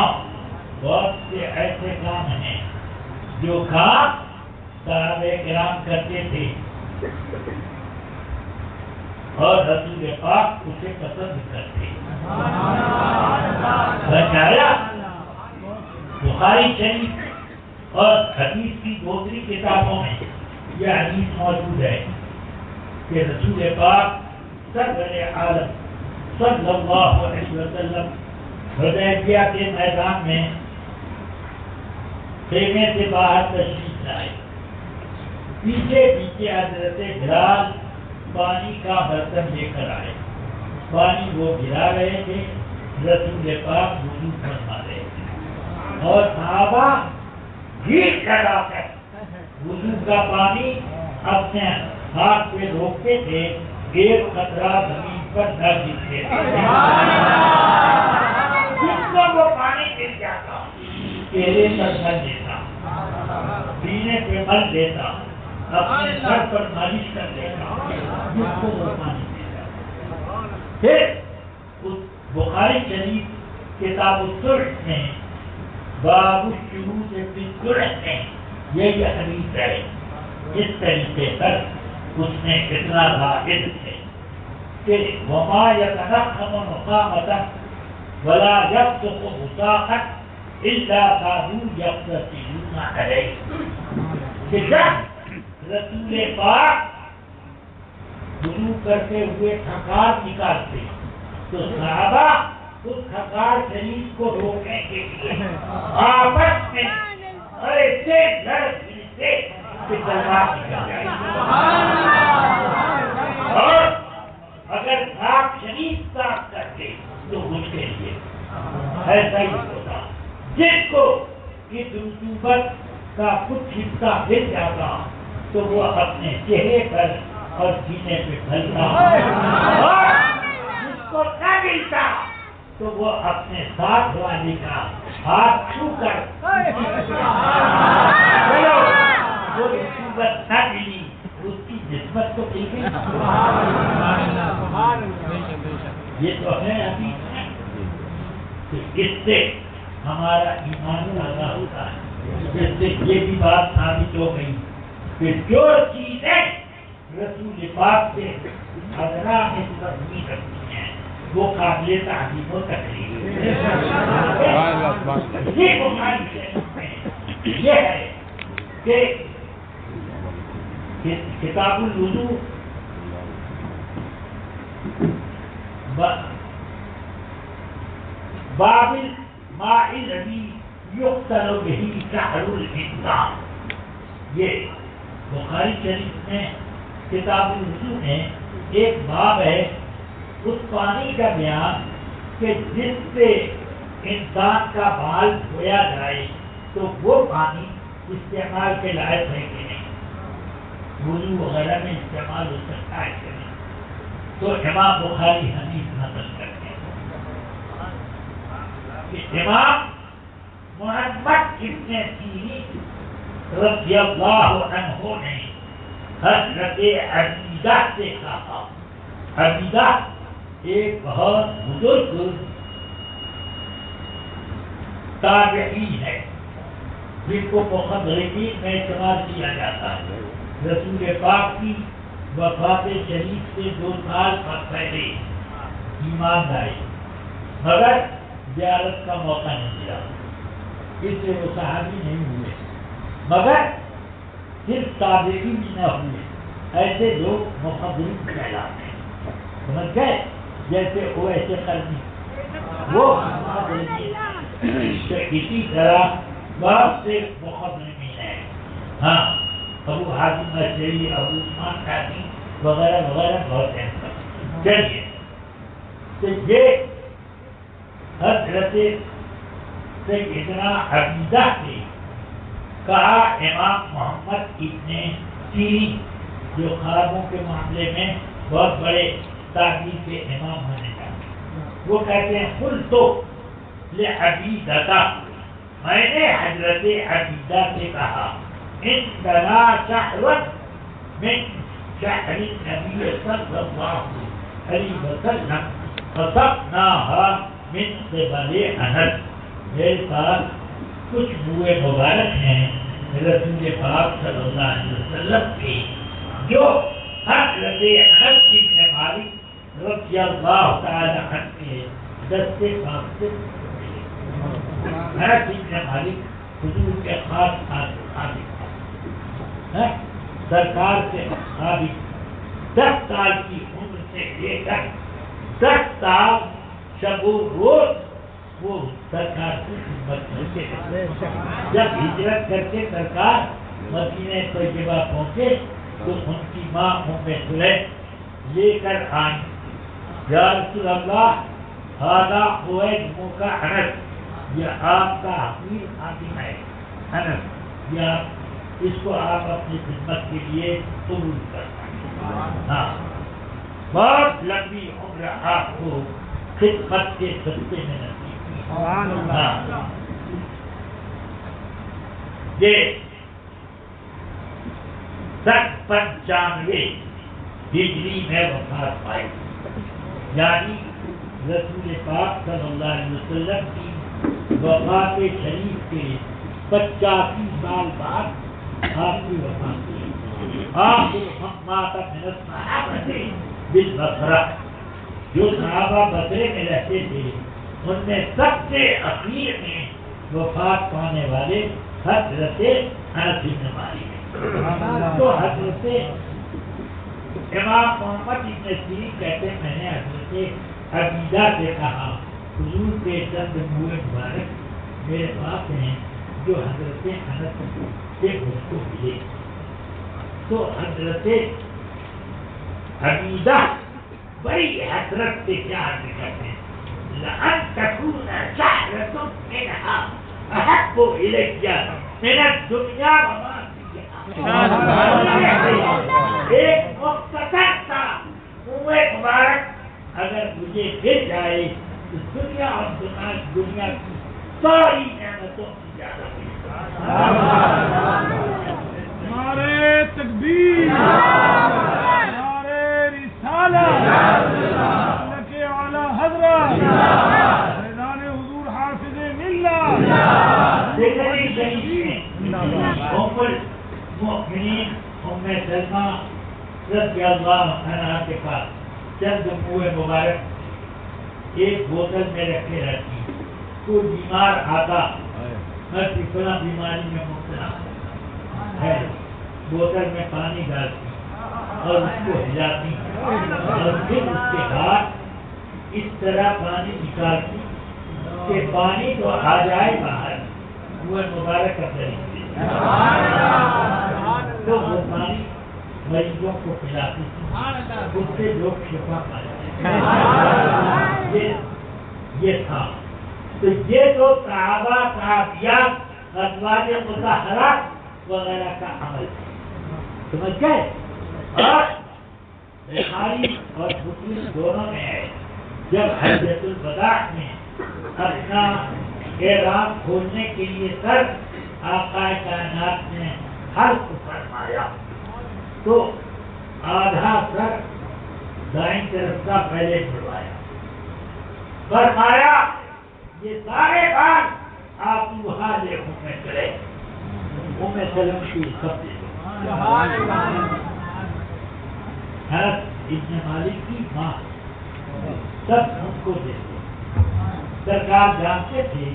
بہت سے ایسے کام ہیں جو کام صحابہ کرام کرتے تھے اور رسول پاک اسے پسند کرتے۔ بچایا بخاری شریف اور حدیث کی دوسری کتابوں میں یہ حدیث موجود ہے کہ رسول پاک سرور عالم صلی اللہ علیہ وسلم حدیبیہ کے میدان میں خیمے سے باہر تشریف لائے، پیچھے حضرت بلال پانی کا برتن لے کر آئے، پانی وہ گرا رہے تھے رسول پاک وضو فرما رہے تھے اور صحابہ بھیڑ لگا کر وضو کا پانی اپنے ہاتھ پہ روکتے تھے، ایک قطرہ زمین پر نہ گرتے تھے، جس کو وہ پانی گر جاتا چہرے پر مل دیتا، سینے پہ مل دیتا، اپنے سر پر مالش کر دیتا، جس کو وہ پانی دیتا۔ پھر اس بخاری شریف کتاب الصلح میں باب الشروط فی الصلح میں یہ حدیث ہے، اس طریقے پر اس نے اتنا واحد ہے کہ وما يتنخم مقامة ولا يبصق بصاقا الا كانوا يقتصرون عليه، کہ جب رسول پاک وضو کرتے ہوئے خکار نکالتے تو صحابہ اس خکار شریف کو روکنے کے لیے آپس میں ایسے لڑ پھرتے کہ تلوار نکل جائے، اور اگر خاک شریف صاف کرتے تو اس کے لیے ایسا ہی ہوتا، جس کو اس رطوبت کا کچھ حصہ گر جاتا تو وہ اپنے چہرے پر اور سینے پہ پھیلتا، اور جس کو نہ ملتا تو وہ اپنے ساتھ والے کا ہاتھ چھو کر چلو وہ رطوبت نہ ملی، اس کی نسبت تو ٹھیک ہے، یہ تو ہے حدیث ہے۔ تو اس سے ہمارا ایمان زیادہ ہوتا ہے، جس سے یہ بھی بات ثابت ہو گئی کہ جو چیزیں رسول پاک سے ادنا نسبت نہیں رکھتی ہیں وہ قابل تعظیم و تقریر ہے۔ یہ بخاری شریف میں یہ ہے کہ کتاب الوضو باب الماء الذي يغسل به سحر الانسان، یہ بخاری شریف میں کتاب الوضو میں ایک باب ہے، اس پانی کا بیان کہ جس سے انسان کا بال دھویا جائے تو وہ پانی استعمال کے لائق ہے کہ نہیں، وضو وغیرہ میں استعمال ہو سکتا ہے کہ نہیں۔ تو امام بخاری حدیث نقل کرتے ہیں کہ امام محمد ابن سیرین رضی اللہ عنہ نے حضرت عبیدہ سے کہا، عبیدہ ایک بہت بزرگ تابعی ہے جن کو مخدرین میں شمار کیا جاتا ہے، رسول پاک کی وفات شریف سے 2 سال پہلے ایمان لائے مگر زیارت کا موقع نہیں ملا، اس سے وہ صحابی نہیں ہوئے، مگر صرف تابعی بھی نہ ہوئے، ایسے لوگ مخدرین کہلاتے ہیں، سمجھ گئے، جیسے وہ ایسے قرنی وہ اسی طرح بہت سے مخدرین ہیں، ہاں ابو حاتم اشعری، ابو عثمان قاضی وغیرہ وغیرہ بہت ہیں۔ چلیے تو یہ حضرت سیدنا عبیدہ سے کہا امام محمد ابن سیرین جو خوابوں کے معاملے میں بہت بڑے تابعی کے امام ہونے کا، وہ کہتے ہیں قلت لعبیدہ، میں نے حضرت عبیدہ سے کہا عندنا شهر من شهر النبي صلى الله عليه وسلم فسقناها من قبل انس، میرے پاس کچھ بوئے مبارک ہیں رسول پاک صلی اللہ علیہ وسلم کے جو حضرت انس بن مالک رضی اللہ تعالی عنہ کے دستے پاک سے انس بن مالک حضور کے خاص خادم سرکار سے ثابت 10 سال کی عمر سے لے کر 10 سال شب و روز وہ سرکار کی خدمت کرتے ہیں۔ جب ہجرت کر کے سرکار مدینہ طیبہ پہنچے تو ان کی ماں ام سلیم لے کر آئی، یا رسول اللہ ہادا ہوئے کا انس، یہ آپ کا حقیر خادم ہے انس، یا اس کو آپ اپنی خدمت کے لیے قبول کر سکتے ہیں۔ ہاں، بہت لمبی عمر آپ کو خدمت کے سستے میں نصیب کی۔ ہاں، یہ 95 ہجری میں وفات پائی، یعنی رسول پاک صلی اللہ علیہ وسلم کی وفات شریف کے 85 سال بعد آپ کی وفات ہوئی۔ آپ مات من الصحابہ بالبصرہ، جو صحابہ بصرے میں رہتے تھے ان میں سب سے اخیر میں وفات پانے والے حضرت انس بن مالک ہیں۔ تو حضرت امام محمد بن سیرین کہتے ہیں میں نے حضرت عبیدہ سے کہا حضور کے چند منہ مبارک میرے پاس ہیں جو حضرت انس سے مجھ کو ملے۔ تو حضرت عبیدہ بڑی حسرت سے کیا عرض کرتے ہیں، لَأَن تَكُونَ شَعْرَةٌ مِنْهَا احب الیک من الدنیا وما فیہا۔ ایک مختصر سا منہ مبارک اگر مجھے مل جائے تو دنیا اور دنیا کی ساری نعمتوں کی زیادہ نعرے تکبیر، نعرے رسالت، اللہ کے اعلی حضرت فیضان حضور حافظ ملت۔ بخاری شریف میں ام المؤمنین ام سلمہ رضی اللہ عنہا کے پاس چند منہ مبارک ایک بوتل میں رکھے رہتی، کوئی بیمار آتا میں فلاں بیماری میں مبتلا ہے، بوتل میں پانی ڈالتی اور اس کو ہلاتی اور پھر اس کے بعد اس طرح پانی نکالتی کہ پانی تو آ جائے باہر، وہ مبارک اندر نکلے، تو وہ پانی مریضوں کو پلاتی تھی، اس سے لوگ شفا پا جاتے۔ یہ تھا تو یہ تو صحابہ صحابیات ازواج مطہرات وغیرہ کا عمل ہے، سمجھ گئے؟ اور بخاری اور مسلم دونوں میں ہے جب حجۃ الوداع میں اپنا احرام کھولنے کے لیے سر آقا کائنات نے حلق فرمایا تو آدھا سر دائیں طرف کا پہلے چھڑوایا، فرمایا یہ سارے بات آپ وہاں لے میں کرے، ام سلمہ کی سب سے حضرت ابن مالک کی ماں سب ان کو دیتے، سرکار جانتے تھے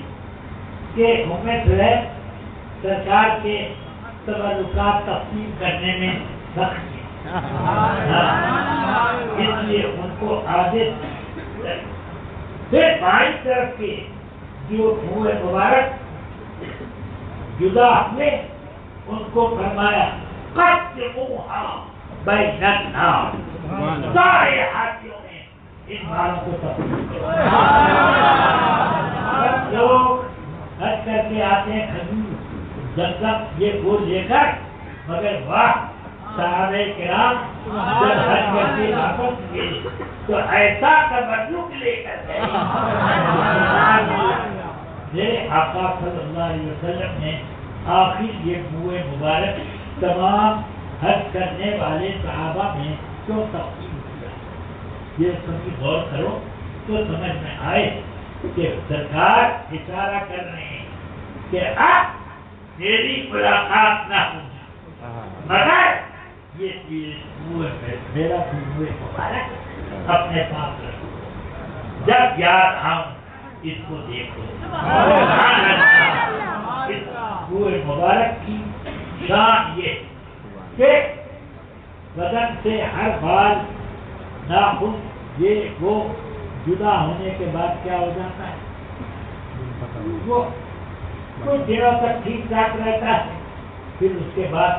کہ ام سلمہ سرکار کے تبرکات تقسیم کرنے میں سخت ہے، اس لیے ان کو عادت پھر بائیں طرف کے جو منہ مبارک جدا ہوئے ان کو فرمایا قدموہا بین الناس، سارے ہاتھیوں میں ان باروں کو تقسیم کرو۔ سب لوگ حج کر کے آتے ہیں کھجور زمزم یہ وہ لے کر، مگر واہ صحابہ کرام جب حج کر کے واپس گئے تو ایسا تبرک لے کر گئے، میرے آقا صلی اللہ علیہ وسلم نے آخر یہ منہ مبارک تمام حج کرنے والے صحابہ میں کیوں تقسیم کیا، یہ کبھی غور کرو تو سمجھ میں آئے کہ سرکار اشارہ کر رہے ہیں کہ اب میری ملاقات نہ ہو، مگر یہ میرا منہ مبارک اپنے پاس رکھو، جب یاد آؤں اس کو دیکھو۔ اس منہ مبارک کی شان یہ کہ بدن سے ہر بال ناخن یہ وہ جدا ہونے کے بعد کیا ہو جاتا ہے، وہ کچھ دنوں تک ٹھیک ٹھاک رہتا ہے، پھر اس کے بعد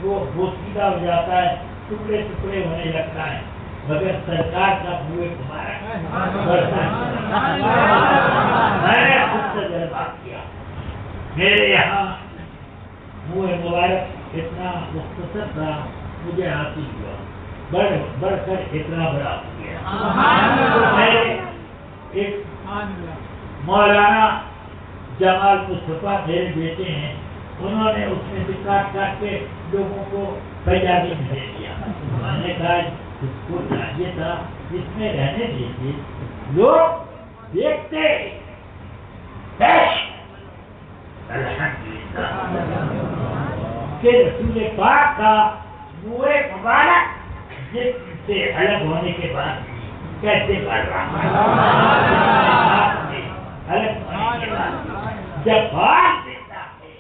وہ سیدھا ہو جاتا ہے، ٹکڑے ٹکڑے ہونے لگتا ہے، مگر سرکار کا منہ مبارک میں نے خود تجربہ کیا. میرے یہاں منہ مبارک اتنا مختصر تھا, مجھے حاصل ہوا, بڑھ کر اتنا بڑا ہو گیا. میرے ایک مولانا جمال مصطفیٰ میرے بیٹے ہیں, انہوں نے اس میں سے کاٹ کے لوگوں کو پنجابی میں دے دیا. میں نے کہا اس کو چاہیے تھا اس میں رہنے دیجیے, لوگ دیکھتے. الحمدللہ کہ رسول پاک کا منہ مبارک جسم سے الگ ہونے کے بعد کیسے بڑھ رہا ہے, الگ ہونے کے بعد جب بات دیتا ہے.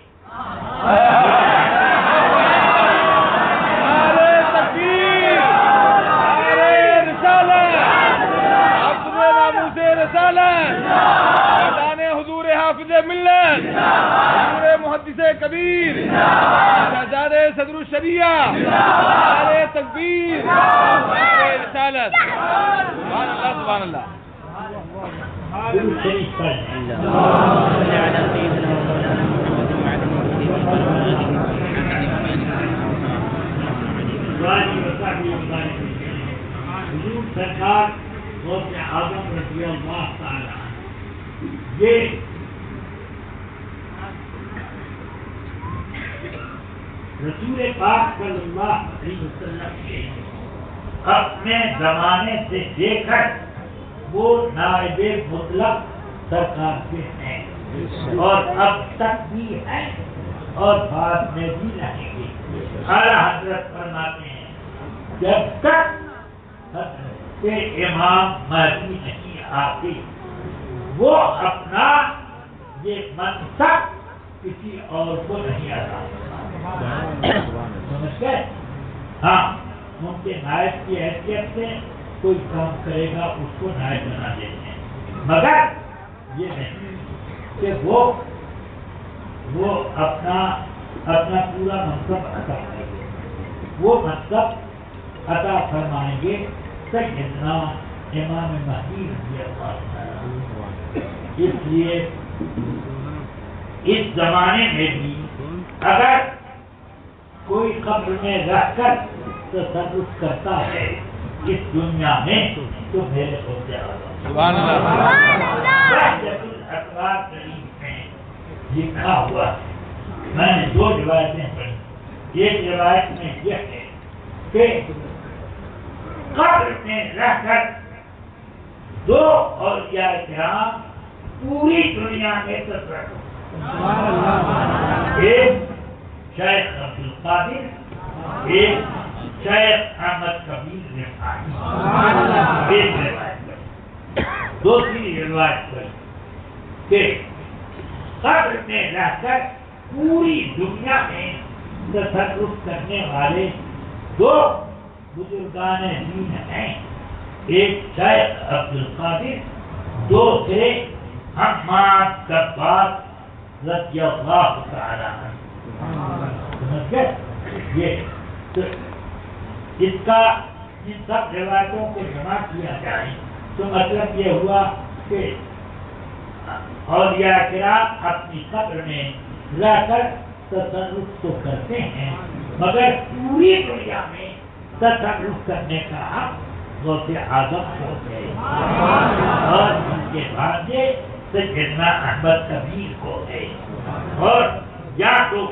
حضور حافظ ملت, حضور محدث کبیر, شہزادہ صدر الشریعہ, نعرہ تکبیر, نعرہ رسالت. سبحان اللہ سبحان اللہ. درود شریف پڑھیں. حضور سرکار غوث اعظم رضی اللہ تعالی یہ رسول پاک صلی اللہ علیہ وسلم کے اپنے زمانے سے لے کر وہ نائب مطلق سرکار کے ہیں, اور اب تک بھی ہیں اور بعد میں بھی رہیں گے. اعلیٰ حضرت فرماتے ہیں جب تک کہ امام مہدی نہیں آتے وہ اپنا یہ منصب کسی اور کو نہیں عطا سمجھ گئے. ہاں ان کے نائب کی حیثیت سے کوئی کام کرے گا اس کو نائب بنا دیتے ہیں, مگر یہ نہیں کہ وہ اپنا پورا منصب عطا کریں گے. وہ منصب عطا فرمائیں گے سیدنا امام مہدی رضی اللہ تعالی. اس لیے اس زمانے میں بھی اگر کوئی قبر میں رہ کر تصرف کرتا ہے اس دنیا میں تو میرے غوث اعظم اخبار شریف میں لکھا ہوا ہے. میں نے 2 روایتیں پڑھی. ایک روایت میں یہ ہے کہ قبر میں رہ کر 2 اولیاء کرام پوری دنیا میں تصرف, ایک شیخ عبد القادر, ایک شیخ احمد کبیر رفاعی. ایک روایت پر. دوسری روایت پر کہ قبر میں رہ کر پوری دنیا میں تصرف کرنے والے 2 بزرگان دین ہیں, ایک شیخ عبد القادر, دوسرے حماد کباب رضی اللہ تعالی عنہ. یہ اس کا ان سب روایتوں کو جمع کیا جائے تو مطلب یہ ہوا کہ اولیاء کرام اپنی قبر میں رہ کر تصرف تو کرتے ہیں مگر پوری دنیا میں تصرف کرنے کا حق غوث اعظم کو ہے, اور ان کے بھانجے سیدنا احمد کبیر کو ہے, اور یا تو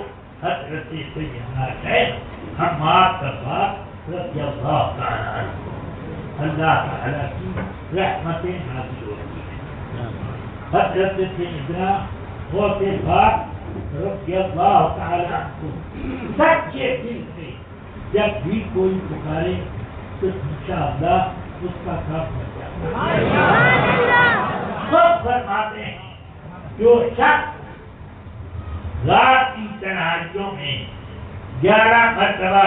حضرت سیدنا شیخ حماد کباب رضی اللہ تعالی عنہ. اللہ تعالی کی رحمتیں نازل ہوتی ہیں. حضرت سیدنا غوث پاک رضی اللہ تعالی عنہ سچے دل سے جب بھی کوئی پکارے تو انشاءاللہ اس کا کام ہو جاتا ہے. سب فرماتے ہیں جو شخص رات کی تنہائیوں میں 11 مرتبہ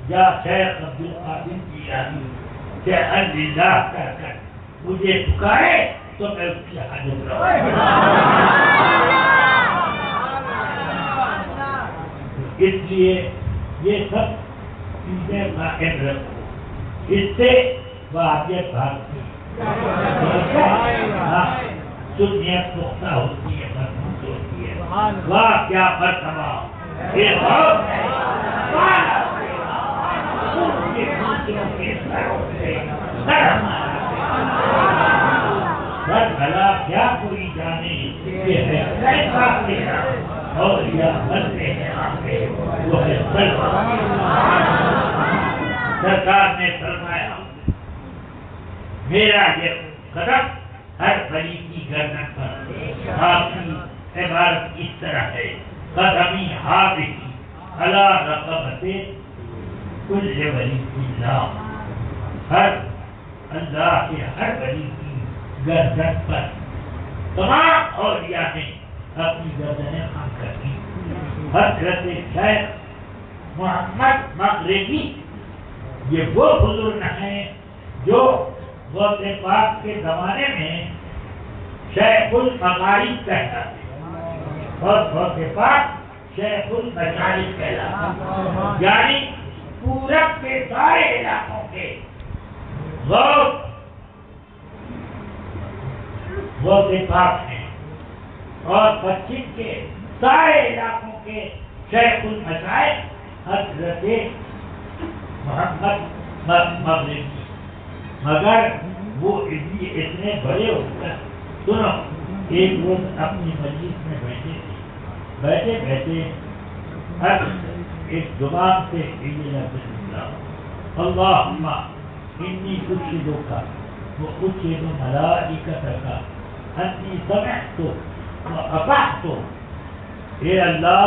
یا شیخ عبد القادر کی یادی کہ اللہ کر کر مجھے پکارے تو میں اس کی حاجت رہوں. اس لیے یہ سب چیزیں قائم رکھو. اس سے وافیت بھاگتی سنیت پختہ ہوتی ہے، محفوظ ہوتی ہے. واہ کیا مرتبہ یہ بہت ہے. سر بھلا کیا کوئی جانے یہ ہے کیسا تیرا اور یا بنتے ہیں آگے وہ ہے سرکار نے فرمایا میرا یہ قدم ہر بلی کی گردن پر. آپ کی عبارت اس طرح ہے قدمی حاضری علی رقبت کل ولی اللہ. ہر اللہ کے ہر ولی کی گردن پر تمام اولیاء نے اپنی گردنیں خم کر دی. حضرت شیخ محمد مغربی یہ وہ بزرگ ہیں جو غوث پاک کے زمانے میں شیخ المغارب کہلاتے اور غوث پاک شیخ المشارق کہلاتے، یعنی پورب کے سارے علاقوں کے غوث پاک ہیں اور پچھم کے سارے علاقوں کے شیخ المشارق حضرت محمد مغربی. مگر وہ اتنے بڑے ہو کر سنو ایک روز اپنی مجلس میں بیٹھے بیٹھے ہر ایک زبان سے یہ لفظ نکلا اللہم انی اشہدک و اشہد ملائکتک انی سمعت و اطعت. اے اللہ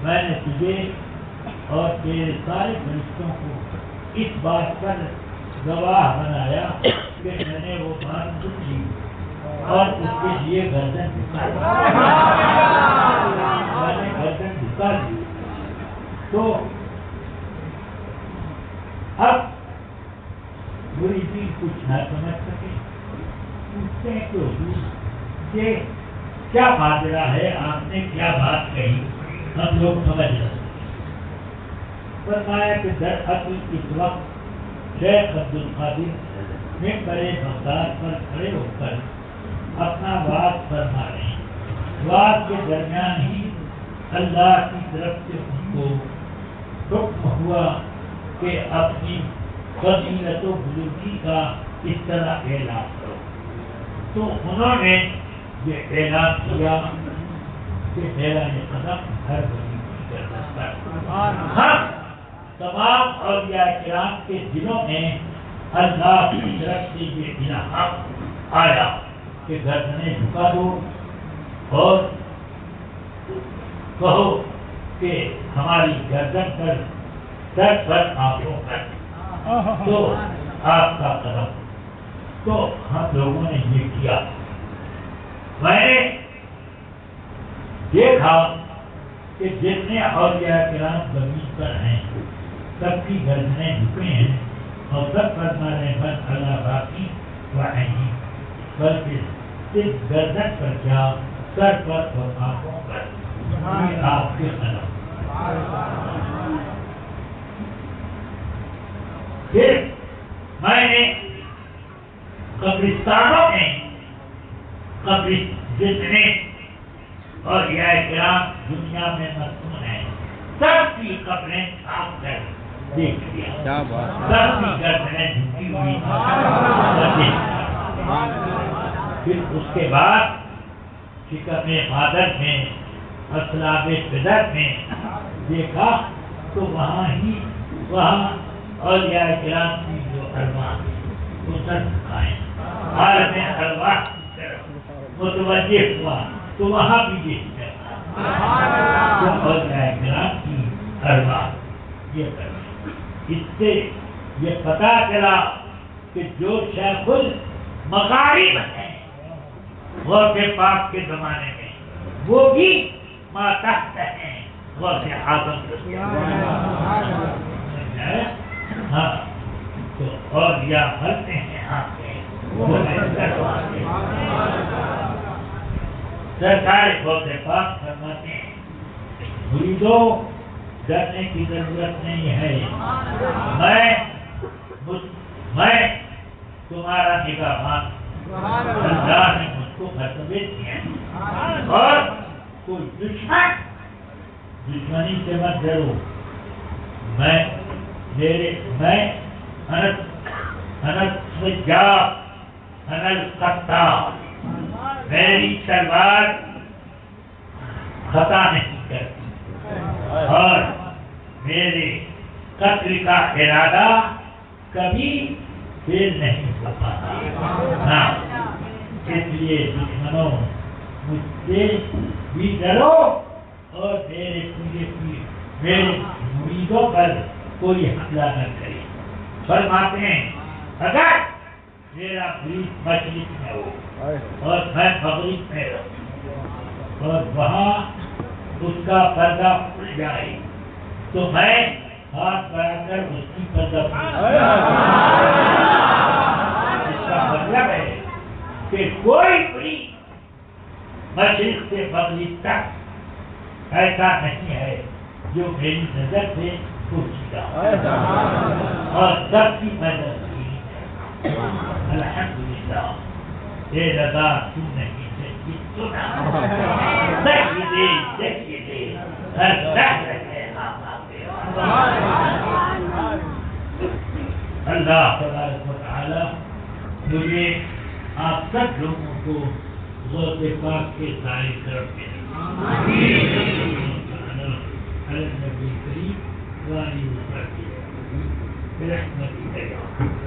میں نے تجھے اور تیرے سارے فرشتوں کو اس بات پر گواہ بنایا کہ میں نے وہ بات سن لی اور اس کے لیے گردن جھکا دی. میں نے گردن جھکا دی. تو اب مریدین کچھ نہ سمجھ سکے پوچھتے ہیں کہ حضور یہ کیا ماجرا ہے، آپ نے کیا بات کہی، ہم لوگ سمجھ رہے. فرمایا کہ دراصل اس وقت شیخ عبد القادر ممبر بغداد پر کھڑے ہو کر اپنا وعظ فرما رہے ہیں. وعظ کے درمیان ہی اللہ کی طرف سے ان کو حکم ہوا کہ اپنی فضیلت و بزرگی کا اس طرح اعلان کرو. تو انہوں نے یہ اعلان کیا کہ میرا یہ قدم ہر ولی کی گردن پر. ہم تمام اولیاء کرام کے دلوں میں اللہ کی طرف سے یہ الہام آیا کہ گردنیں جھکا دو اور کہو کہ ہماری گردن پر سر پر آنکھوں پر تو آپ کا قدم. تو ہم لوگوں نے یہ کیا. میں نے دیکھا کہ جتنے اولیاء کرام زمین پر ہیں سب کی گردنیں جھکے ہیں اور سب فرما رہے ہیں بس اللہ باقی وعینی، بلکہ صرف گردن پر کیا سر پر اور آنکھوں پر یہ آپ کے قدم. پھر میں نے قبرستانوں میں جتنے اولیاء کرام دنیا میں مدفون ہیں سب کی قبریں صاف کر دیکھ لیا. سب کی گردنیں جھکی ہوئی. پھر اس کے بعد شکم مادر میں اسلاب بدر میں دیکھا تو وہاں اولیاء کرام کی جو ارواح وہ سر جھکائیں عالم ارواح کی طرف متوجہ ہوا تو وہاں بھی دیکھ کر اولیاء کرام کی ارواح یہ کر. اس سے یہ پتا چلا کہ جو شیخ المغارب ہیں غوث پاک کے زمانے میں وہ بھی ماتحت ہیں غوث اعظم. ہاں تو اولیاء بنتے ہیں آپ کے سرکار غوث پاک فرماتے ہیں مریدوں ڈرنے کی ضرورت نہیں ہے. تمہارا نگہبان اللہ نے مجھ کو مرتبے دیے ہیں اور کوئی دشمنی سے مت ڈرو میں میری تلوار خطا نہیں کرتی اور میرے قتل کا ارادہ کبھی فیل نہیں ہو پاتا. اس لیے دشمنوں مجھ سے بھی ڈرو اور میرے مریدوں پر کوئی حملہ نہ کرے. فرماتے ہیں اگر میرا مرید مشرق میں ہو اور میں مغرب میں رہوں اور وہاں اس کا پردہ کھل جائے تو میں ہاتھ بڑھا کر اس کی پردہ اس کا مطلب ہے کہ کوئی بھی مشرق سے مغرب تک ایسا نہیں ہے جو میری نظر سے پوچھتا اور سب کی مدد کی. الحمدللہ یہ رضا تو نہیں سکی سنا دیکھیے ہر شہر ہے اللہ تبارک و تعالی مجھے آپ سب لوگوں کو غوث پاک کے سائے طرف کے النبی کریم وآلہ وصحبہ برحمتہ.